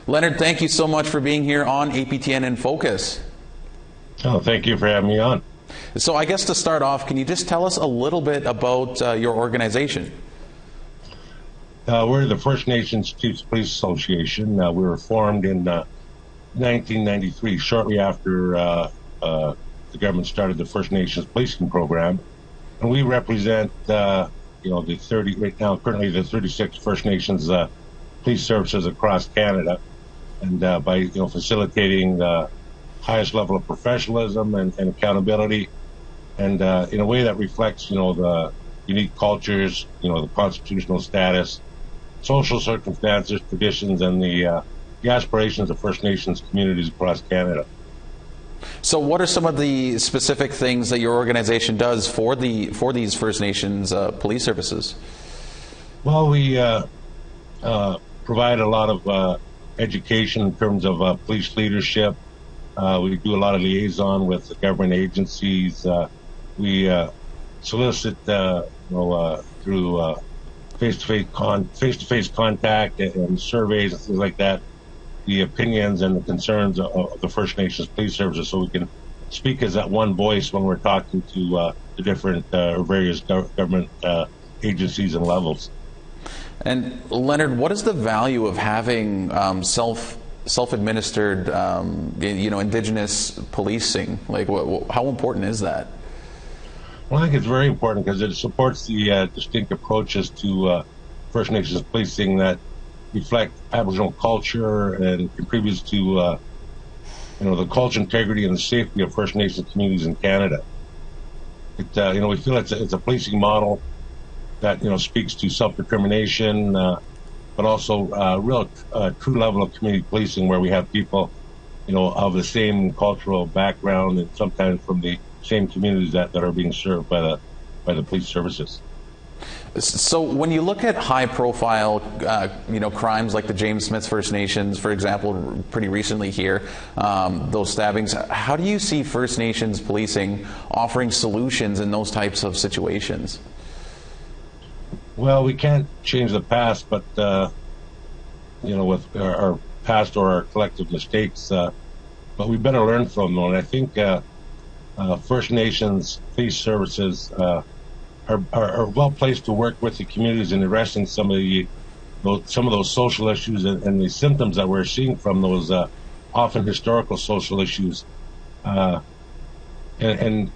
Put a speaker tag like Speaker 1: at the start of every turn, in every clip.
Speaker 1: Lennard, thank you so much for being here on APTN InFocus.
Speaker 2: Oh, thank you for having me on.
Speaker 1: So I guess to start off, can you just tell us a little bit about your organization?
Speaker 2: We're the First Nations Chiefs Police Association. We were formed in 1993, shortly after the government started the First Nations policing program, and we represent the 30 right now currently the 36 First Nations police services across Canada, and by facilitating the highest level of professionalism and accountability, and in a way that reflects the unique cultures, the constitutional status, social circumstances, traditions, and the aspirations of First Nations communities across Canada.
Speaker 1: So what are some of the specific things that your organization does for these First Nations police services?
Speaker 2: Well, we provide a lot of education in terms of police leadership. We do a lot of liaison with the government agencies. We solicit through face-to-face contact and surveys and things like that, the opinions and the concerns of the First Nations police services, so we can speak as that one voice when we're talking to the different various government agencies and levels.
Speaker 1: And Lennard, what is the value of having self-administered, Indigenous policing? Like, how important is that?
Speaker 2: Well, I think it's very important because it supports the distinct approaches to First Nations policing that reflect Aboriginal culture and contributes to, the culture, integrity, and the safety of First Nations communities in Canada. We feel it's a policing model that speaks to self-determination, but also real true level of community policing, where we have people, of the same cultural background and sometimes from the same communities that are being served by the police services.
Speaker 1: So when you look at high-profile, crimes like the James Smith First Nations, for example, pretty recently here, those stabbings, how do you see First Nations policing offering solutions in those types of situations?
Speaker 2: Well, we can't change the past, but with our past or our collective mistakes, but we better learn from them. And I think First Nations police services are well placed to work with the communities in addressing some of those social issues and the symptoms that we're seeing from those often historical social issues, and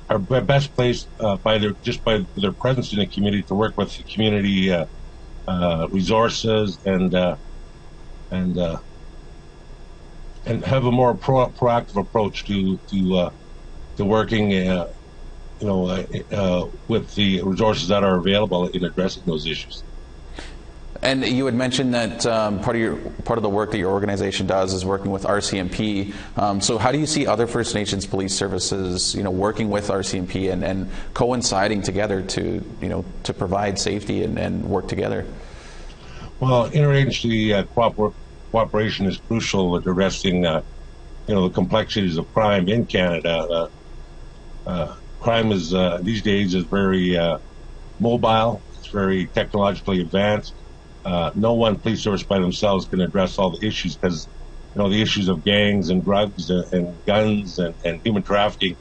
Speaker 2: are best placed by their presence in the community to work with the community resources and have a more proactive approach to working with the resources that are available in addressing those issues.
Speaker 1: And you had mentioned that part of the work that your organization does is working with RCMP. So how do you see other First Nations police services, working with RCMP and coinciding together to provide safety and work together?
Speaker 2: Well, interagency cooperation is crucial with addressing the complexities of crime in Canada. Crime is these days is very mobile. It's very technologically advanced. No one police service by themselves can address all the issues, because the issues of gangs and drugs and guns and human trafficking,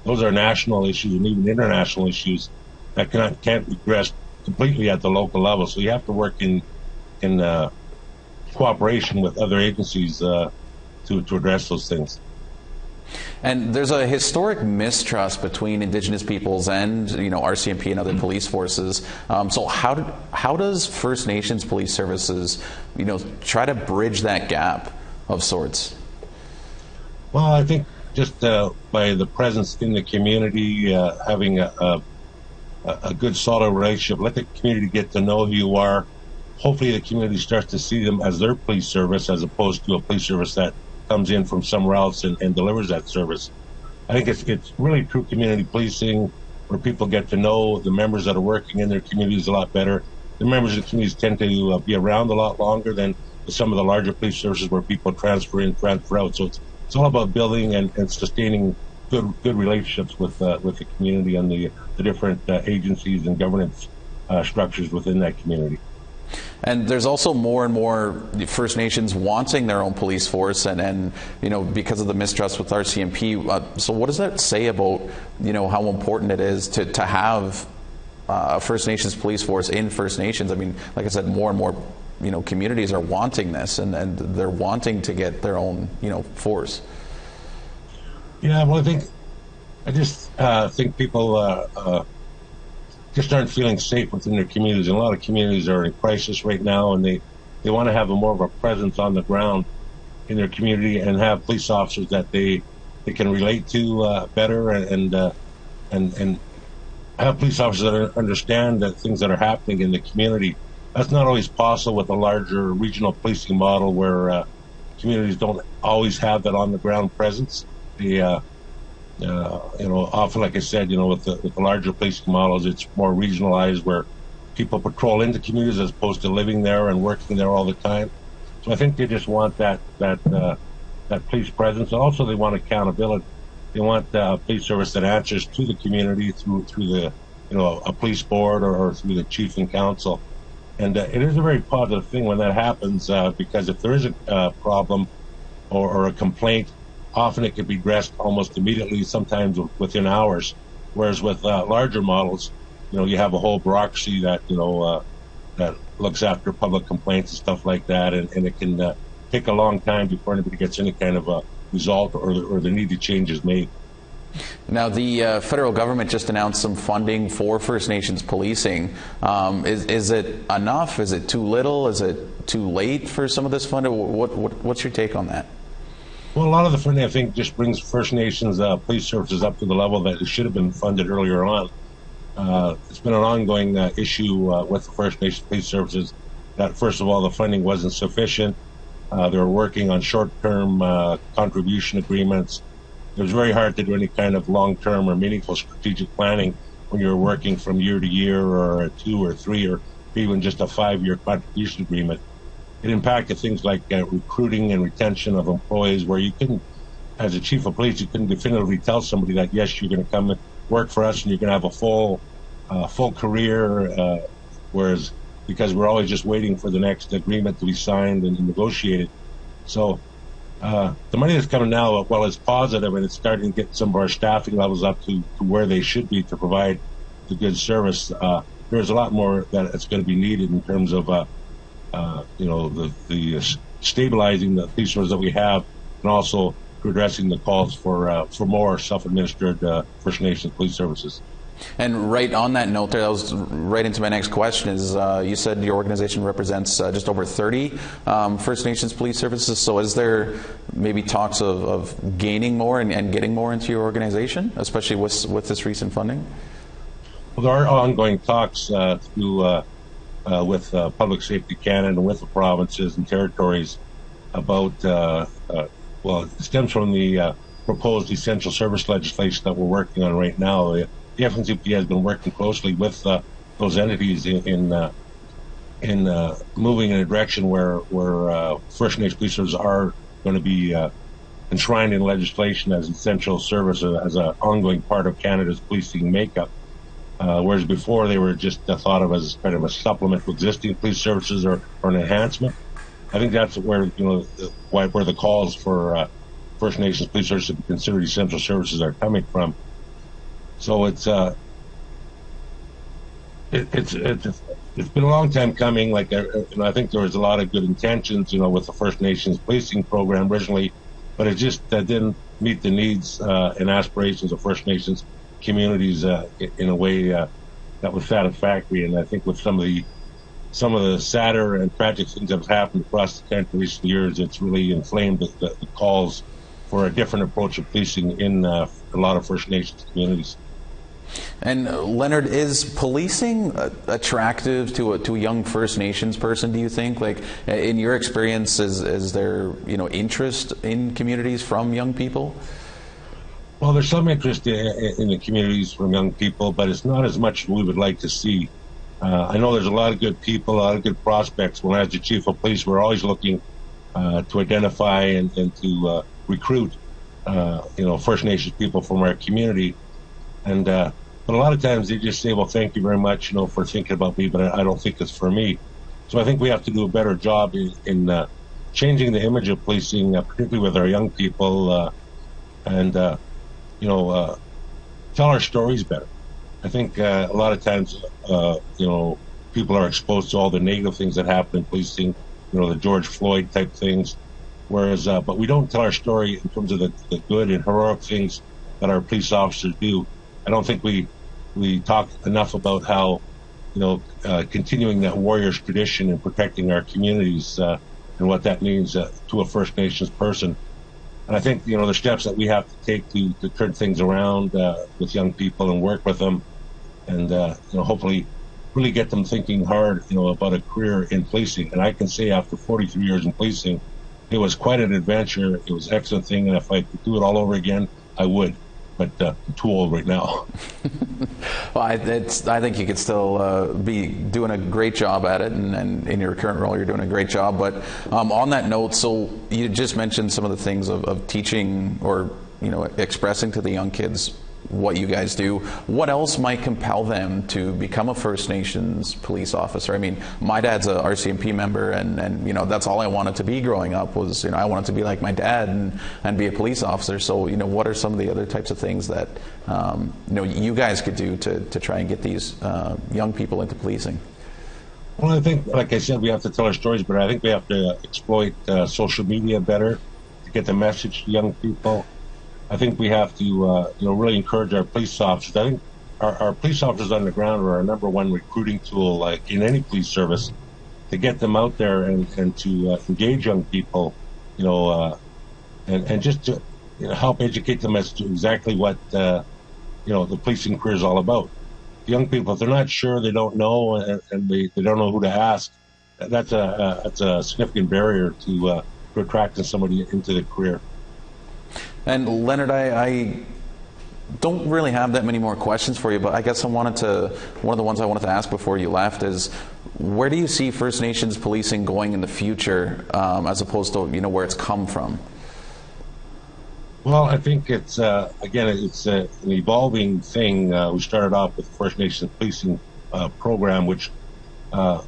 Speaker 2: those are national issues and even international issues that can't be addressed completely at the local level. So you have to work in cooperation with other agencies to address those things.
Speaker 1: And there's a historic mistrust between Indigenous peoples and RCMP and other police forces. So how does First Nations police services try to bridge that gap of sorts?
Speaker 2: Well, I think just by the presence in the community, having a good solid relationship, let the community get to know who you are. Hopefully the community starts to see them as their police service as opposed to a police service that comes in from somewhere else and delivers that service. I think it's really true community policing, where people get to know the members that are working in their communities a lot better. The members of the communities tend to be around a lot longer than some of the larger police services where people transfer in, transfer out. So it's all about building and sustaining good relationships with the community and the different agencies and governance structures within that community.
Speaker 1: And there's also more and more First Nations wanting their own police force, and because of the mistrust with RCMP. So what does that say about how important it is to have a First Nations police force in First Nations? I mean, like I said, more and more communities are wanting this, and they're wanting to get their own force.
Speaker 2: Yeah, well, I just think people just aren't feeling safe within their communities. And a lot of communities are in crisis right now, and they want to have more of a presence on the ground in their community and have police officers that they can relate to better, and have police officers that understand the things that are happening in the community. That's not always possible with a larger regional policing model where communities don't always have that on the ground presence. Often, like I said, with the larger policing models, it's more regionalized, where people patrol into communities as opposed to living there and working there all the time. So I think they just want that police presence. Also, they want accountability. They want a police service that answers to the community through the a police board or through the chief and council. And it is a very positive thing when that happens, because if there is a problem or a complaint, often it can be addressed almost immediately, sometimes within hours. Whereas with larger models, you have a whole bureaucracy that that looks after public complaints and stuff like that, and it can take a long time before anybody gets any kind of a result or the needed changes made.
Speaker 1: Now, the federal government just announced some funding for First Nations policing. Is it enough? Is it too little? Is it too late for some of this funding? What's your take on that?
Speaker 2: Well, a lot of the funding, I think, just brings First Nations police services up to the level that it should have been funded earlier on. It's been an ongoing issue with the First Nations police services that, first of all, the funding wasn't sufficient. They were working on short-term contribution agreements. It was very hard to do any kind of long-term or meaningful strategic planning when you're working from year to year, or 2 or 3 or even just a 5-year contribution agreement. It impacted things like recruiting and retention of employees, where you couldn't, as a chief of police, you couldn't definitively tell somebody that, yes, you're going to come and work for us and you're going to have a full career, whereas because we're always just waiting for the next agreement to be signed and negotiated. So the money that's coming now, while it's positive and it's starting to get some of our staffing levels up to where they should be to provide the good service, there's a lot more that it's going to be needed in terms of the stabilizing the police force that we have, and also addressing the calls for more self-administered First Nations police services.
Speaker 1: And right on that note there, that was right into my next question, is you said your organization represents just over 30 First Nations police services. So is there maybe talks of gaining more and getting more into your organization, especially with this recent funding?
Speaker 2: Well, there are ongoing talks with Public Safety Canada and with the provinces and territories about, it stems from the proposed essential service legislation that we're working on right now. The FNCP has been working closely with those entities in moving in a direction where First Nations police services are going to be enshrined in legislation as essential service, as an ongoing part of Canada's policing makeup. Whereas before they were just thought of as kind of a supplement to existing police services or an enhancement. I think that's where where the calls for First Nations police services to be considered essential services are coming from. So it's been a long time coming. Like I think there was a lot of good intentions, with the First Nations policing program originally, but it just didn't meet the needs and aspirations of First Nations communities in a way that was satisfactory. And I think with some of the sadder and tragic things that have happened across the country in recent years, it's really inflamed the calls for a different approach of policing in a lot of First Nations communities.
Speaker 1: And Lennard, is policing attractive to a young First Nations person, do you think? Like, in your experience, is there interest in communities from young people?
Speaker 2: Well, there's some interest in the communities from young people, but it's not as much as we would like to see. I know there's a lot of good people, a lot of good prospects. When I was the chief of police, we're always looking to identify and to recruit, First Nations people from our community. And but a lot of times they just say, "Well, thank you very much, for thinking about me, but I don't think it's for me." So I think we have to do a better job in changing the image of policing, particularly with our young people, and tell our stories better. I think a lot of times, people are exposed to all the negative things that happen in policing, the George Floyd type things. Whereas, but we don't tell our story in terms of the good and heroic things that our police officers do. I don't think we talk enough about how, continuing that warrior's tradition and protecting our communities and what that means to a First Nations person. And I think, the steps that we have to take to turn things around with young people and work with them and, hopefully really get them thinking hard, about a career in policing. And I can say after 43 years in policing, it was quite an adventure. It was an excellent thing. And if I could do it all over again, I would. But I'm too old right now.
Speaker 1: Well, I think you could still be doing a great job at it, and in your current role, you're doing a great job. But on that note, so you just mentioned some of the things of teaching or expressing to the young kids what you guys do. What else might compel them to become a First Nations police officer? I mean, my dad's a RCMP member, and that's all I wanted to be growing up was, I wanted to be like my dad and be a police officer. So, what are some of the other types of things that, you guys could do to try and get these young people into policing?
Speaker 2: Well, I think, like I said, we have to tell our stories, but I think we have to exploit social media better to get the message to young people. I think we have to, really encourage our police officers. I think our police officers on the ground are our number one recruiting tool, like in any police service, to get them out there and to engage young people, and just to help educate them as to exactly what the policing career is all about. Young people, if they're not sure, they don't know, and they don't know who to ask, that's a significant barrier to attracting somebody into the career.
Speaker 1: And Lennard, I don't really have that many more questions for you, but I guess one of the ones I wanted to ask before you left is, where do you see First Nations policing going in the future, as opposed to where it's come from?
Speaker 2: Well, I think it's it's an evolving thing. We started off with the First Nations policing program, which at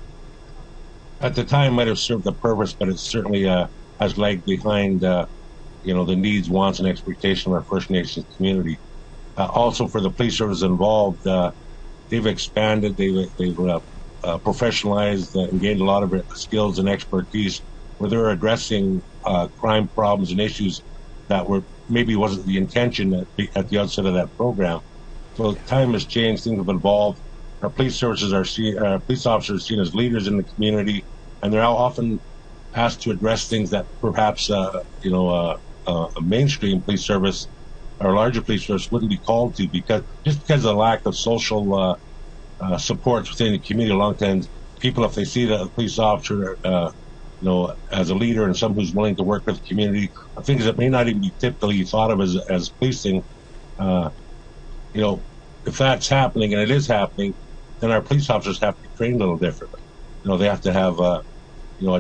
Speaker 2: the time might have served the purpose, but it certainly has lagged behind the needs, wants, and expectations of our First Nations community. Also, for the police service involved, they've expanded, they've professionalized, and gained a lot of skills and expertise where they're addressing crime problems and issues that maybe wasn't the intention at the outset of that program. So time has changed, things have evolved. Our police services police officers are seen as leaders in the community, and they're now often asked to address things that perhaps a mainstream police service or larger police service wouldn't be called to, because of the lack of social supports within the community. A lot of times, people, if they see the police officer, as a leader and someone who's willing to work with the community, things that may not even be typically thought of as policing, if that's happening, and it is happening, then our police officers have to be trained a little differently. They have to have a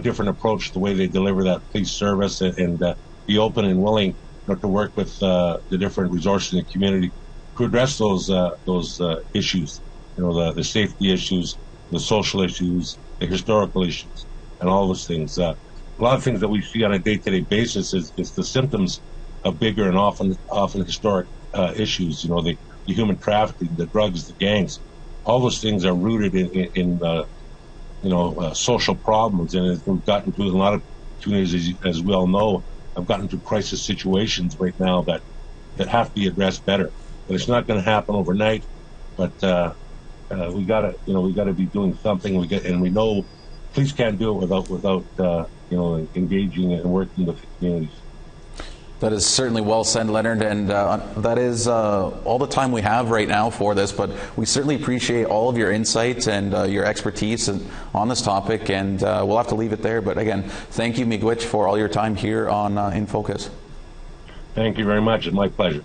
Speaker 2: different approach to the way they deliver that police service, and be open and willing to work with the different resources in the community to address those issues, the safety issues, the social issues, the historical issues, and all those things. A lot of things that we see on a day-to-day basis is the symptoms of bigger and often historic issues. The human trafficking, the drugs, the gangs, all those things are rooted in social problems, and we've gotten to a lot of communities, as we all know, have gotten to crisis situations right now that have to be addressed better. But it's not going to happen overnight. But we gotta be doing something. We know police can't do it without engaging and working with the communities.
Speaker 1: That is certainly well said, Lennard, and that is all the time we have right now for this, but we certainly appreciate all of your insights and your expertise on this topic, and we'll have to leave it there. But again, thank you, Miigwech, for all your time here on InFocus.
Speaker 2: Thank you very much. It's my pleasure.